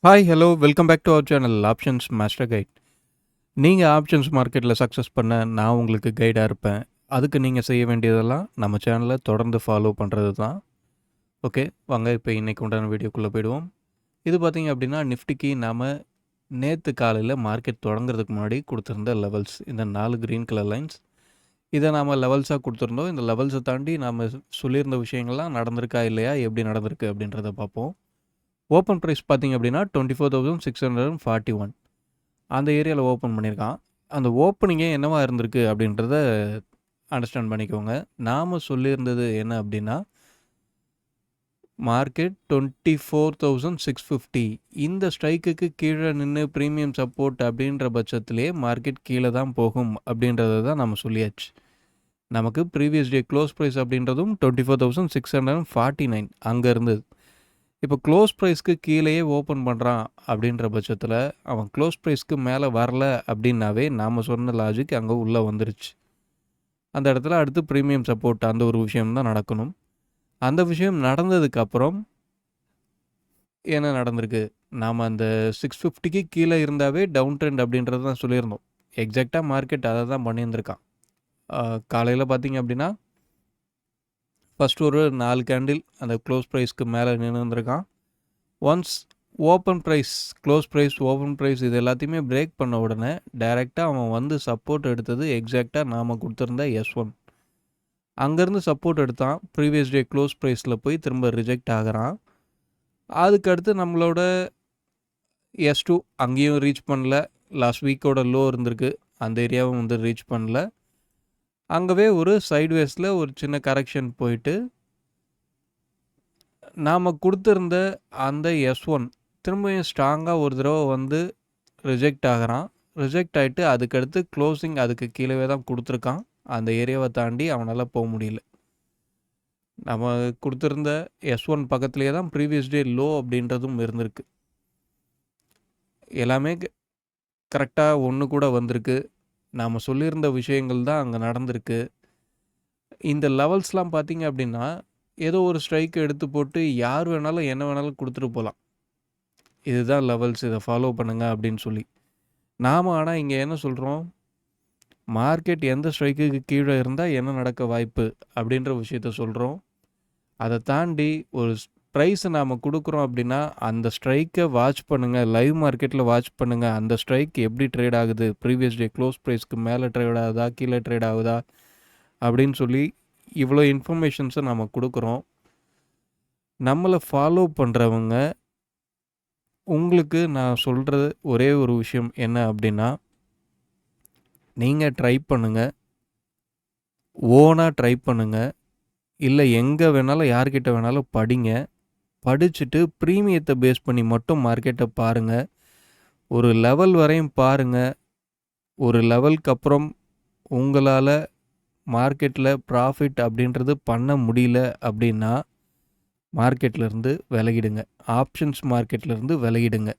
Hi hello welcome back to our channel options master guide. நீங்கள் options மார்க்கெட்டில் success பண்ண நான் உங்களுக்கு கைடாக இருப்பேன். அதுக்கு நீங்கள் செய்ய வேண்டியதெல்லாம் நம்ம சேனலை தொடர்ந்து ஃபாலோ பண்ணுறது தான். ஓகே, வாங்க இப்போ இன்றைக்கு உண்டான வீடியோக்குள்ளே போயிடுவோம். இது பார்த்திங்க அப்படின்னா நிஃப்டிக்கு நாம் நேற்று காலையில் மார்க்கெட் தொடங்குறதுக்கு முன்னாடி கொடுத்துருந்த லெவல்ஸ், இந்த 4 க்ரீன் கலர் லைன்ஸ், இதை நாம் லெவல்ஸாக கொடுத்துருந்தோம். இந்த லெவல்ஸை தாண்டி நாம் சொல்லியிருந்த விஷயங்கள்லாம் நடந்திருக்கா இல்லையா, எப்படி நடந்திருக்கு அப்படின்றத பார்ப்போம். ஓப்பன் ப்ரைஸ் பார்த்திங்க அப்படின்னா 24,641 அந்த ஏரியாவில் ஓப்பன் பண்ணியிருக்கான். அந்த ஓப்பனிங்கே என்னவா இருந்திருக்கு அப்படின்றத அண்டர்ஸ்டாண்ட் பண்ணிக்கோங்க. நாம் சொல்லியிருந்தது என்ன அப்படின்னா, மார்க்கெட் 24,650 இந்த ஸ்ட்ரைக்குக்கு கீழே நின்று ப்ரீமியம் சப்போர்ட் அப்படின்ற பட்சத்திலே மார்க்கெட் கீழே தான் போகும் அப்படின்றத தான் நம்ம சொல்லியாச்சு. நமக்கு ப்ரீவியஸ் டே க்ளோஸ் ப்ரைஸ் அப்படின்றதும் 24,649 அங்கே இருந்தது. இப்போ க்ளோஸ் ப்ரைஸ்க்கு கீழேயே ஓப்பன் பண்ணுறான் அப்படின்ற பட்சத்தில் அவன் க்ளோஸ் ப்ரைஸ்க்கு மேலே வரல அப்படின்னாவே நாம் சொன்ன லாஜிக் அங்கே உள்ளே வந்துருச்சு. அந்த இடத்துல அடுத்து ப்ரீமியம் சப்போர்ட் அந்த ஒரு விஷயம்தான் நடக்கணும். அந்த விஷயம் நடந்ததுக்கப்புறம் என்ன நடந்திருக்கு, நாம் அந்த 650க்கு கீழே இருந்தாவே டவுன் ட்ரெண்ட் அப்படின்றது தான் சொல்லியிருந்தோம். எக்ஸாக்டாக மார்க்கெட் அதை தான் பண்ணியிருந்திருக்கான். காலையில் பார்த்திங்க அப்படின்னா ஃபஸ்ட்டு ஒரு 4 கேண்டில் அந்த க்ளோஸ் ப்ரைஸ்க்கு மேலே நின்றுருக்கான். Once open price, close price, open price இது எல்லாத்தையுமே பிரேக் பண்ண உடனே டைரெக்டாக அவன் வந்து சப்போர்ட் எடுத்தது எக்ஸாக்டாக நாம் கொடுத்துருந்த S1. அங்கேருந்து சப்போர்ட் எடுத்தான். ப்ரீவியஸ் டே க்ளோஸ் ப்ரைஸில் போய் திரும்ப ரிஜெக்ட் ஆகிறான். அதுக்கடுத்து நம்மளோட S2 அங்கேயும் ரீச் பண்ணல. லாஸ்ட் வீக்கோட லோ இருந்திருக்கு, அந்த ஏரியாவும் வந்து ரீச் பண்ணல. அங்கவே ஒரு சைட்வேஸில் ஒரு சின்ன கரெக்ஷன் போயிட்டு நாம் கொடுத்துருந்த அந்த S1 திரும்பியும் ஸ்ட்ராங்காக ஒரு தடவை வந்து ரிஜெக்ட் ஆகிறான். ரிஜெக்ட் ஆகிட்டு அதுக்கடுத்து க்ளோசிங் அதுக்கு கீழே தான் கொடுத்துருக்கான். அந்த ஏரியாவை தாண்டி அவனால் போக முடியல. நம்ம கொடுத்துருந்த S1 பக்கத்துலேயே தான் ப்ரீவியஸ் டே லோ அப்படின்றதும் இருந்திருக்கு. எல்லாமே கரெக்டாக ஒன்று கூட வந்திருக்கு. நாம் சொல்லியிருந்த விஷயங்கள் தான் அங்கே நடந்திருக்கு. இந்த லெவல்ஸ்லாம் பார்த்திங்க அப்படின்னா ஏதோ ஒரு ஸ்ட்ரைக் எடுத்து போட்டு யார் வேணாலும் என்ன வேணாலும் கொடுத்துட்டு போகலாம். இதுதான் லெவல்ஸ், இதை ஃபாலோ பண்ணுங்க அப்படின்னு சொல்லி. நாம் ஆனால் இங்கே என்ன சொல்கிறோம், மார்க்கெட் எந்த ஸ்ட்ரைக்குக்கு கீழே இருந்தால் என்ன நடக்க வாய்ப்பு அப்படின்ற விஷயத்த சொல்கிறோம். அதை தாண்டி ஒரு ப்ரைஸை நாம் கொடுக்குறோம் அப்படின்னா அந்த ஸ்ட்ரைக்கை வாட்ச் பண்ணுங்கள், லைவ் மார்க்கெட்டில் வாட்ச் பண்ணுங்கள். அந்த ஸ்ட்ரைக் எப்படி ட்ரேட் ஆகுது, ப்ரீவியஸ் டே க்ளோஸ் ப்ரைஸ்க்கு மேலே ட்ரேட் ஆகுதா, கீழே ட்ரேட் ஆகுதா அப்படின்னு சொல்லி இவ்வளோ இன்ஃபர்மேஷன்ஸை நம்ம கொடுக்குறோம். நம்மளை ஃபாலோ பண்ணுறவங்க உங்களுக்கு நான் சொல்கிறது ஒரே ஒரு விஷயம் என்ன அப்படின்னா, நீங்கள் ட்ரை பண்ணுங்கள், ஓனாக ட்ரை பண்ணுங்கள். இல்லை எங்கே வேணாலும் யார்கிட்ட வேணாலும் படிங்க. படிச்சுட்டு ப்ரீமியத்தை பேஸ் பண்ணி மட்டும் மார்க்கெட்டை பாருங்கள். ஒரு லெவல் வரையும் பாருங்கள். ஒரு லெவலுக்கு அப்புறம் உங்களால் மார்க்கெட்டில் ப்ராஃபிட் அப்படின்றது பண்ண முடியல அப்படின்னா மார்க்கெட்லேருந்து விலகிடுங்க. ஆப்ஷன்ஸ் மார்க்கெட்லேருந்து விலகிடுங்க.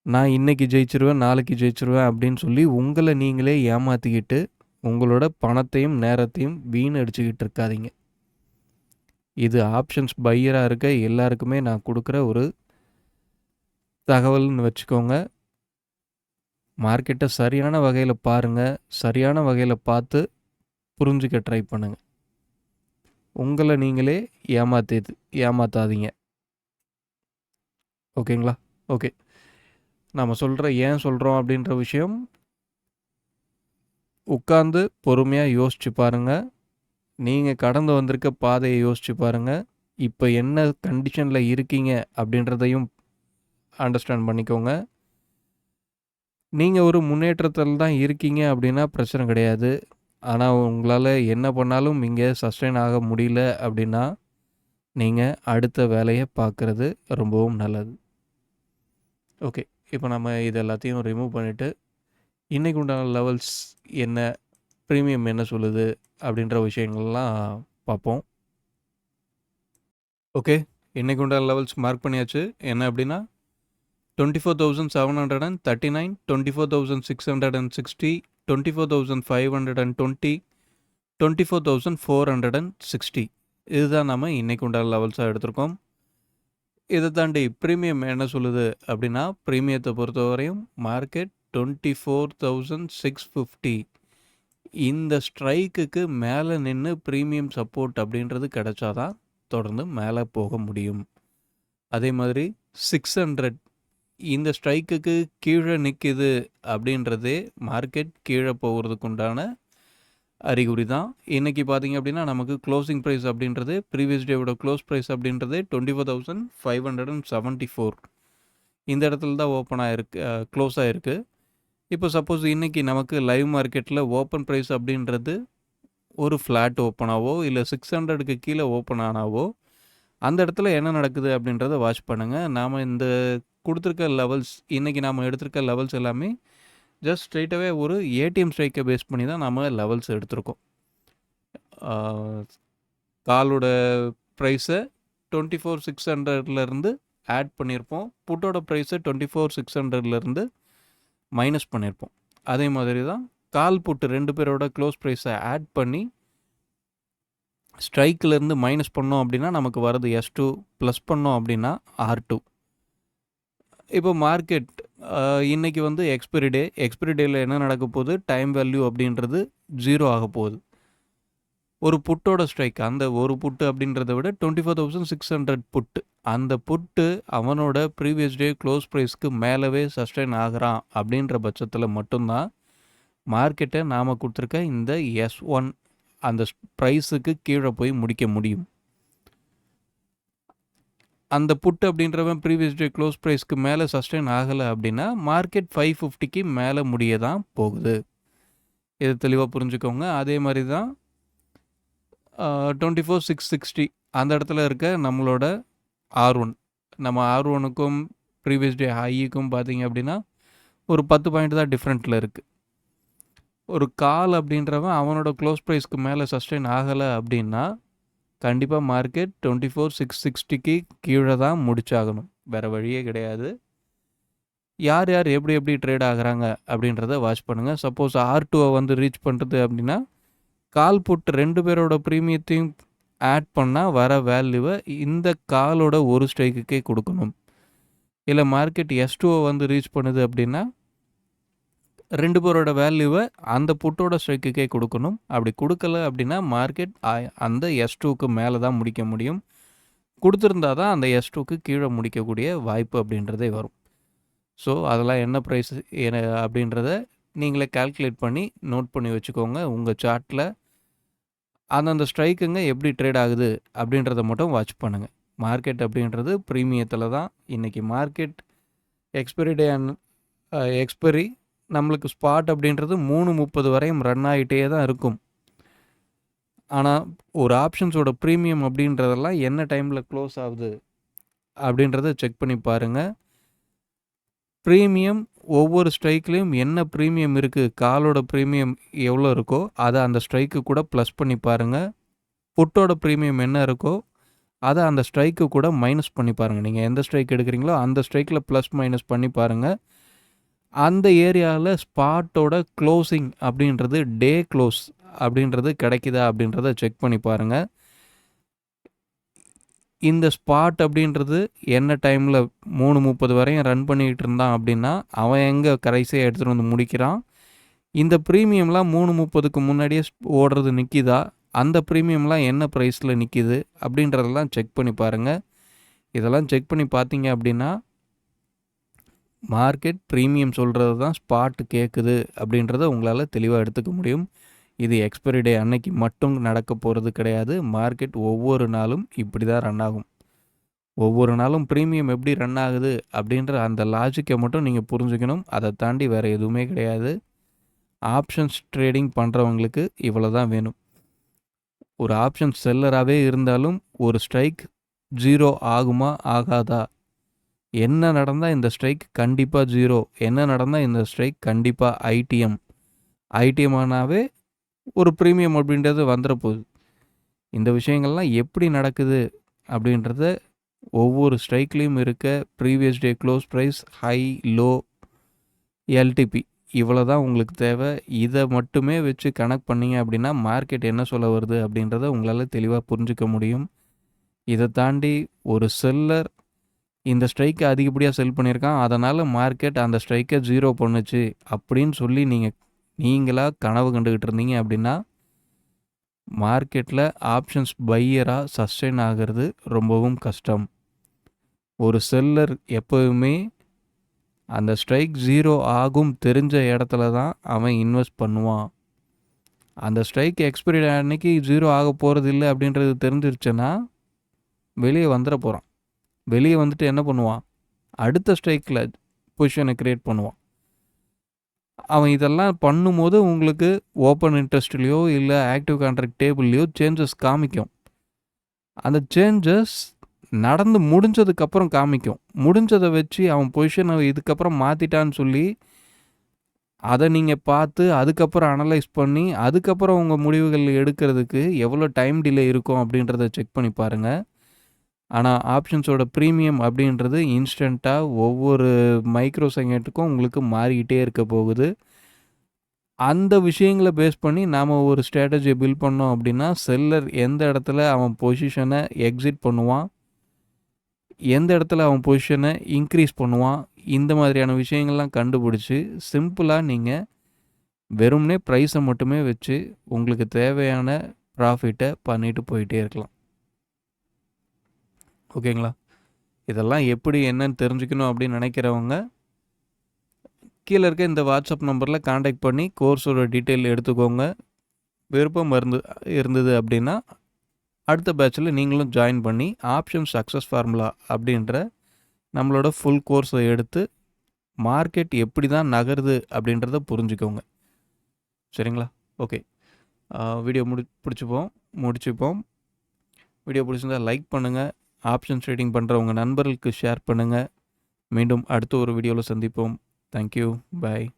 நான் இன்றைக்கி ஜெயிச்சிருவேன், நாளைக்கு ஜெயிச்சிருவேன் அப்படின்னு சொல்லி உங்களை நீங்களே ஏமாற்றிக்கிட்டு உங்களோட பணத்தையும் நேரத்தையும் வீணடிச்சுக்கிட்டு இருக்காதீங்க. இது ஆப்ஷன்ஸ் பையராக இருக்க எல்லாருக்குமே நான் கொடுக்குற ஒரு தகவல்னு வச்சுக்கோங்க. மார்க்கெட்டை சரியான வகையில் பாருங்கள், சரியான வகையில் பார்த்து புரிஞ்சுக்க ட்ரை பண்ணுங்கள். உங்களை நீங்களே ஏமாற்றாதீங்க. ஓகேங்களா? ஓகே, நம்ம ஏன் சொல்கிறோம் அப்படின்ற விஷயம் உட்கார்ந்து பொறுமையாக யோசிச்சு பாருங்கள். நீங்கள் கடந்து வந்திருக்க பாதையை யோசிச்சு பாருங்கள். இப்போ என்ன கண்டிஷனில் இருக்கீங்க அப்படின்றதையும் அண்டர்ஸ்டாண்ட் பண்ணிக்கோங்க. நீங்கள் ஒரு முன்னேற்றத்தில் தான் இருக்கீங்க அப்படின்னா பிரச்சனை கிடையாது. ஆனால் உங்களால் என்ன பண்ணாலும் இங்கே சஸ்டெயின் ஆக முடியல அப்படின்னா நீங்கள் அடுத்த வேலையை பார்க்குறது ரொம்பவும் நல்லது. ஓகே, இப்போ நம்ம இது எல்லாத்தையும் ரிமூவ் பண்ணிவிட்டு இன்றைக்கு உண்டான லெவல்ஸ் என்ன, ப்ரீமியம் என்ன சொல்லுது அப்படின்ற விஷயங்கள்லாம் பார்ப்போம். ஓகே, இன்றைக்கு உண்டான லெவல்ஸ் மார்க் பண்ணியாச்சு. என்ன அப்படின்னா 24,739, 24,660, 24,520, 24,460 இதுதான் நம்ம இன்றைக்கு உண்டான லெவல்ஸாக எடுத்திருக்கோம். இதை தாண்டி ப்ரீமியம் என்ன சொல்லுது அப்படின்னா, ப்ரீமியத்தை பொறுத்தவரையும் மார்க்கெட் 24,650 இந்த ஸ்ட்ரைக்குக்கு மேலே நின்று ப்ரீமியம் சப்போர்ட் அப்படின்றது கிடைச்சாதான் தொடர்ந்து மேலே போக முடியும். அதே மாதிரி 600 இந்த ஸ்ட்ரைக்குக்கு கீழே நிற்கிது அப்படின்றதே மார்க்கெட் கீழே போகிறதுக்கு உண்டான அறிகுறி தான். இன்றைக்கி பார்த்தீங்க அப்படின்னா நமக்கு க்ளோசிங் ப்ரைஸ் அப்படின்றது ப்ரீவியஸ் டேவோட க்ளோஸ் ப்ரைஸ் அப்படின்றது 24,574 இந்த இடத்துல தான் ஓப்பன் ஆகிருக்கு, க்ளோஸ் ஆகிருக்கு. இப்போ சப்போஸ் இன்றைக்கி நமக்கு லைவ் மார்க்கெட்டில் ஓப்பன் ப்ரைஸ் அப்படின்றது ஒரு ஃப்ளாட் ஓப்பனாவோ இல்லை 600க்கு கீழே ஓப்பன் ஆனாவோ அந்த இடத்துல என்ன நடக்குது அப்படின்றத வாட்ச் பண்ணுங்கள். நாம் இந்த கொடுத்துருக்க லெவல்ஸ் இன்றைக்கி நாம் எடுத்திருக்க லெவல்ஸ் எல்லாமே ஜஸ்ட் ஸ்ட்ரெயிட்டாகவே ஒரு ஏடிஎம் ஸ்ட்ரைக்கை பேஸ் பண்ணி தான் நாம் லெவல்ஸ் எடுத்திருக்கோம். காலோட ப்ரைஸை 24,600லேருந்து ஆட் பண்ணியிருப்போம், புட்டோட ப்ரைஸை 24,600லேருந்து மைனஸ் பண்ணியிருப்போம். அதே மாதிரி தான் கால் புட்டு 2 பேரோட க்ளோஸ் ப்ரைஸை ஆட் பண்ணி ஸ்ட்ரைக்கிலேருந்து மைனஸ் பண்ணோம் அப்படின்னா நமக்கு வரது S2, ப்ளஸ் பண்ணோம் அப்படின்னா R2. இப்போ மார்க்கெட் இன்றைக்கி வந்து எக்ஸ்பைரி டேயில் என்ன நடக்க போகுது, டைம் வேல்யூ அப்படின்றது 0 ஆக போகுது. ஒரு புட்டோட ஸ்ட்ரைக், அந்த ஒரு புட்டு அப்படின்றத விட 24,600 புட்டு, அந்த புட்டு அவனோட ப்ரீவியஸ் டே க்ளோஸ் ப்ரைஸ்க்கு மேலவே சஸ்டெயின் ஆகிறான் அப்படின்ற பட்சத்தில் மட்டும்தான் மார்க்கெட்டை நாம் கொடுத்துருக்க இந்த S1 அந்த ப்ரைஸுக்கு கீழே போய் முடிக்க முடியும். அந்த புட்டு அப்படின்றவன் ப்ரீவியஸ் டே க்ளோஸ் ப்ரைஸ்க்கு மேலே சஸ்டெயின் ஆகலை அப்படின்னா மார்க்கெட் 550க்கு மேலே முடிய தான் போகுது. இது தெளிவாக புரிஞ்சுக்கோங்க. அதே மாதிரி தான் 24,660 அந்த இடத்துல இருக்க நம்மளோட R1, நம்ம R1க்கும் ப்ரீவியஸ் டே ஹைக்கும் பார்த்தீங்க அப்படின்னா ஒரு 10 பாயிண்ட் தான் டிஃப்ரெண்ட்டில் இருக்குது. ஒரு கால் அப்படின்றவன் அவனோட க்ளோஸ் ப்ரைஸ்க்கு மேலே சஸ்டெயின் ஆகலை அப்படின்னா கண்டிப்பாக மார்க்கெட் 24,660க்கு கீழே தான் முடிச்சாகணும், வேறு வழியே கிடையாது. யார் யார் எப்படி ட்ரேட் ஆகுறாங்க அப்படின்றத வாட்ச் பண்ணுங்கள். சப்போஸ் R2 வந்து ரீச் பண்ணுறது அப்படின்னா கால் புட்டு 2 பேரோட ப்ரீமியத்தையும் ஆட் பண்ணால் வர வேல்யூவை இந்த காலோட ஒரு ஸ்ட்ரைக்குக்கே கொடுக்கணும். இல்லை மார்க்கெட் S2 வந்து ரீச் பண்ணுது அப்படின்னா 2 பேரோட வேல்யூவை அந்த புட்டோட ஸ்ட்ரைக்குக்கே கொடுக்கணும். அப்படி கொடுக்கல அப்படின்னா மார்க்கெட் அந்த S2க்கு மேலே தான் முடிக்க முடியும். கொடுத்துருந்தா தான் அந்த S2க்கு கீழே முடிக்கக்கூடிய வாய்ப்பு அப்படின்றதே வரும். ஸோ அதெல்லாம் என்ன ப்ரைஸ் அப்படின்றத நீங்களே கால்குலேட் பண்ணி நோட் பண்ணி வச்சுக்கோங்க. உங்கள் சார்ட்டில் அந்தந்த ஸ்ட்ரைக்குங்க எப்படி ட்ரேட் ஆகுது அப்படின்றத மட்டும் வாட்ச் பண்ணுங்கள். மார்க்கெட் அப்படின்றது ப்ரீமியத்தில் தான். இன்றைக்கி மார்க்கெட் எக்ஸ்பைரி டே எக்ஸ்பைரி நம்மளுக்கு ஸ்பாட் அப்படின்றது 3:30 வரையும் ரன் ஆகிட்டே தான் இருக்கும். ஆனால் ஒரு ஆப்ஷன்ஸோட ப்ரீமியம் அப்படின்றதெல்லாம் என்ன டைமில் க்ளோஸ் ஆகுது அப்படின்றத செக் பண்ணி பாருங்கள். ப்ரீமியம் ஒவ்வொரு ஸ்ட்ரைக்லேயும் என்ன ப்ரீமியம் இருக்குது, காலோட ப்ரீமியம் எவ்வளோ இருக்கோ அதை அந்த ஸ்ட்ரைக்கு கூட ப்ளஸ் பண்ணி பாருங்கள். புட்டோட ப்ரீமியம் என்ன இருக்கோ அதை அந்த ஸ்ட்ரைக்கு கூட மைனஸ் பண்ணி பாருங்கள். நீங்கள் எந்த ஸ்ட்ரைக் எடுக்கிறீங்களோ அந்த ஸ்ட்ரைக்கில் ப்ளஸ் மைனஸ் பண்ணி பாருங்கள். அந்த ஏரியாவில் ஸ்பாட்டோட க்ளோசிங் அப்படின்றது டே க்ளோஸ் அப்படின்றது கிடைக்குதா அப்படின்றத செக் பண்ணி பாருங்கள். இந்த ஸ்பாட் அப்படின்றது என்ன டைமில் 3:30 வரையும் ரன் பண்ணிக்கிட்டு இருந்தான் அப்படின்னா அவன் எங்கே கடைசியாக எடுத்துகிட்டு வந்து முடிக்கிறான், இந்த ப்ரீமியம்லாம் 3:30க்கு முன்னாடியே ஓடுறது நிற்கிதா, அந்த ப்ரீமியம்லாம் என்ன ப்ரைஸில் நிற்கிது அப்படின்றதெல்லாம் செக் பண்ணி பாருங்கள். இதெல்லாம் செக் பண்ணி பார்த்தீங்க அப்படின்னா மார்க்கெட் ப்ரீமியம் சொல்கிறது தான் ஸ்பாட் கேட்குது அப்படின்றத உங்களால் தெளிவாக எடுத்துக்க முடியும். இது எக்ஸ்பைரி டே அன்னைக்கு மட்டும் நடக்க போகிறது கிடையாது. மார்க்கெட் ஒவ்வொரு நாளும் இப்படி தான் ரன் ஆகும். ஒவ்வொரு நாளும் ப்ரீமியம் எப்படி ரன் ஆகுது அப்படின்ற அந்த லாஜிக்கை மட்டும் நீங்கள் புரிஞ்சுக்கணும். அதை தாண்டி வேறு எதுவுமே கிடையாது. ஆப்ஷன்ஸ் ட்ரேடிங் பண்ணுறவங்களுக்கு இவ்வளோ தான் வேணும். ஒரு ஆப்ஷன் செல்லராகவே இருந்தாலும் ஒரு ஸ்ட்ரைக் 0 ஆகுமா ஆகாதா, என்ன நடந்தால் இந்த ஸ்ட்ரைக் கண்டிப்பாக 0, என்ன நடந்தால் இந்த ஸ்ட்ரைக் கண்டிப்பாக ஐடிஎம் ஆனாவே ஒரு ப்ரீமியம் அப்படின்றது வந்துட போகுது. இந்த விஷயங்கள்லாம் எப்படி நடக்குது அப்படின்றத ஒவ்வொரு ஸ்ட்ரைக்லேயும் இருக்க previous day close price, high, low, LTP இவ்வளோ தான் உங்களுக்கு தேவை. இதை மட்டுமே வச்சு கனெக்ட் பண்ணிங்க அப்படின்னா மார்க்கெட் என்ன சொல்ல வருது அப்படின்றத உங்களால் தெளிவாக புரிஞ்சிக்க முடியும். இதை தாண்டி ஒரு செல்லர் இந்த ஸ்ட்ரைக்கை அதிகப்படியாக செல் பண்ணியிருக்கான், அதனால் மார்க்கெட் அந்த ஸ்ட்ரைக்கை 0 பண்ணுச்சு அப்படின்னு சொல்லி நீங்களாக கனவு கண்டுக்கிட்டு இருந்தீங்க அப்படின்னா மார்க்கெட்டில் ஆப்ஷன்ஸ் பையராக சஸ்டெயின் ஆகிறது ரொம்பவும் கஷ்டம். ஒரு செல்லர் எப்போவுமே அந்த ஸ்ட்ரைக் 0 ஆகும் தெரிஞ்ச இடத்துல தான் அவன் இன்வெஸ்ட் பண்ணுவான். அந்த ஸ்ட்ரைக் எக்ஸ்பைரி அன்னைக்கு 0 ஆக போகிறது இல்லை அப்படின்றது தெரிஞ்சிருச்சுன்னா வெளியே வந்துட போகிறான். வெளியே வந்துட்டு என்ன பண்ணுவான், அடுத்த ஸ்ட்ரைக்கில் பொசிஷனை க்ரியேட் பண்ணுவான். அவன் இதெல்லாம் பண்ணும்போது உங்களுக்கு ஓப்பன் இன்ட்ரெஸ்ட்லேயோ இல்லை ஆக்டிவ் கான்ட்ராக்ட் டேபிள்லையோ சேஞ்சஸ் காமிக்கும். அந்த சேஞ்சஸ் நடந்து முடிஞ்சதுக்கப்புறம் காமிக்கும். முடிஞ்சதை வச்சு அவன் பொசிஷனை இதுக்கப்புறம் மாற்றிட்டான்னு சொல்லி அதை நீங்கள் பார்த்து அதுக்கப்புறம் அனலைஸ் பண்ணி அதுக்கப்புறம் உங்கள் முடிவுகள் எடுக்கிறதுக்கு எவ்வளோ டைம் டிலே இருக்கும் அப்படின்றத செக் பண்ணி பாருங்கள். ஆனால் ஆப்ஷன்ஸோட ப்ரீமியம் அப்படின்றது இன்ஸ்டண்ட்டாக ஒவ்வொரு மைக்ரோ செகண்டுக்கும் உங்களுக்கு மாறிக்கிட்டே இருக்க போகுது. அந்த விஷயங்களை பேஸ் பண்ணி நாம் ஒரு ஸ்ட்ராட்டஜியை பில்ட் பண்ணோம் அப்படின்னா செல்லர் எந்த இடத்துல அவன் பொசிஷனை எக்ஸிட் பண்ணுவான், எந்த இடத்துல அவன் பொசிஷனை இன்க்ரீஸ் பண்ணுவான், இந்த மாதிரியான விஷயங்கள்லாம் கண்டுபிடிச்சி சிம்பிளாக நீங்கள் வெறும்னே ப்ரைஸை மட்டுமே வச்சு உங்களுக்கு தேவையான ப்ராஃபிட்டை பண்ணிட்டு போயிட்டே இருக்கலாம். ஓகேங்களா? இதெல்லாம் எப்படி என்னன்னு தெரிஞ்சுக்கணும் அப்படின்னு நினைக்கிறவங்க கீழே இருக்க இந்த வாட்ஸ்அப் நம்பரில் காண்டாக்ட் பண்ணி கோர்ஸோட டீட்டெயில் எடுத்துக்கோங்க. விருப்பம் இருந்தது அப்படின்னா அடுத்த பேட்சில் நீங்களும் ஜாயின் பண்ணி ஆப்ஷன் சக்ஸஸ் ஃபார்முலா அப்படின்ற நம்மளோட ஃபுல் கோர்ஸை எடுத்து மார்க்கெட் எப்படி தான் நகருது அப்படின்றத புரிஞ்சுக்கோங்க. சரிங்களா? ஓகே, வீடியோ முடிச்சுப்போம். வீடியோ பிடிச்சிருந்தால் லைக் பண்ணுங்கள். ஆப்ஷன்ஸ் ட்ரேடிங் பண்ணுற உங்கள் நண்பர்களுக்கு ஷேர் பண்ணுங்கள். மீண்டும் அடுத்த ஒரு வீடியோவில் சந்திப்போம். தேங்க்யூ. பாய்.